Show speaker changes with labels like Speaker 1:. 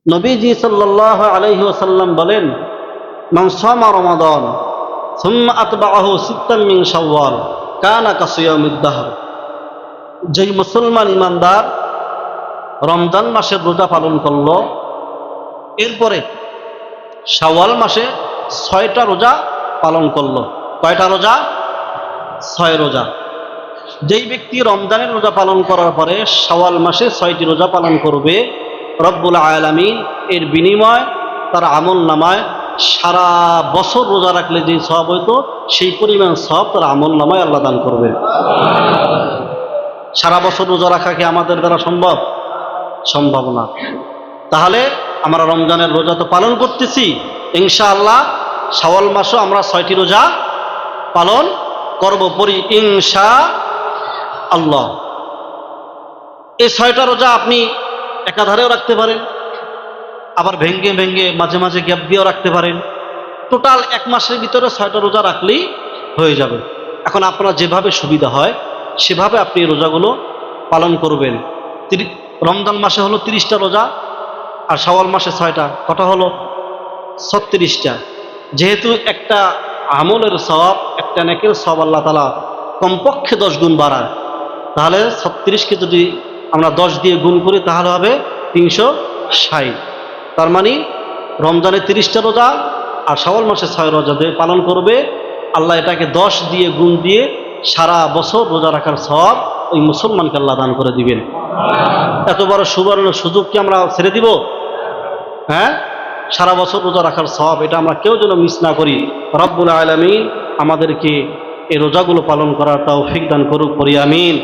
Speaker 1: নবীজি সাল্লাল্লাহু আলাইহি ওয়াসাল্লাম বলেন, মান সামা রমাদান সুম্মা আতবাআহু সিত্তান মিন শাওয়াল কানা কাসিয়ামিদ দাহর। যেই মুসলমান ইমানদার রমজান মাসের রোজা পালন করল, এরপরে শাওয়াল মাসে 6টা রোজা পালন করল। কয়টা রোজা? 6 রোজা। যেই ব্যক্তি রমজানের রোজা পালন করার পরে শাওয়াল মাসে 6টি রোজা পালন করবে, রব্বুল আলামিন এর বিনিময় তার আমল নামায় সারা বছর রোজা রাখলে যে সওয়াব হইতো সেই পরিমাণ সওয়াব তার আমল নামায় আল্লাহ দান করবে। সারা বছর রোজা রাখা কি আমাদের দ্বারা সম্ভব? সম্ভব না। তাহলে আমরা রমজানের রোজা তো পালন করতেছি, ইনশাআল্লাহ শাওয়াল মাসও আমরা 6টি রোজা পালন করব, পড়ি ইনশাআল্লাহ। এই 6টা রোজা আপনি একাধারেও রাখতে পারেন, আবার ভেঙ্গে ভেঙ্গে মাঝে মাঝে গ্যাপ দিয়েও রাখতে পারেন। টোটাল 1 মাসের ভিতরে 6টা রোজা রাখলেই হয়ে যাবে। এখন আপনার যেভাবে সুবিধা হয় সেভাবে আপনি রোজাগুলো পালন করবেন। রমজান মাসে হলো 30টা রোজা, আর শাওয়াল মাসে 6টা, কটা হলো? 36টা। যেহেতু একটা আমলের সওয়াব, একটা নেকের সওয়াব আল্লাহ তাআলা কমপক্ষে 10 গুণ বাড়ায়, তাহলে 36কে যদি আমরা 10 দিয়ে গুণ করি তাহলে হবে 360। তার মানে রমজানে 30টা রোজা আর শাওয়াল মাসে 6 রোজা দিয়ে পালন করবে, আল্লাহ এটাকে 10 দিয়ে গুণ দিয়ে সারা বছর রোজা রাখার সওয়াব ওই মুসলমানকে আল্লাহ দান করে দিবেন। এত বড় সুবর্ণ সুযোগ কি আমরা ছেড়ে দিব? হ্যাঁ, সারা বছর রোজা রাখার সওয়াব, এটা আমরা কেউ যেন মিস না করি। রব্বুল আলামিন আমাদেরকে এই রোজাগুলো পালন করার তৌফিক দান করুক, পড়ি আমিন।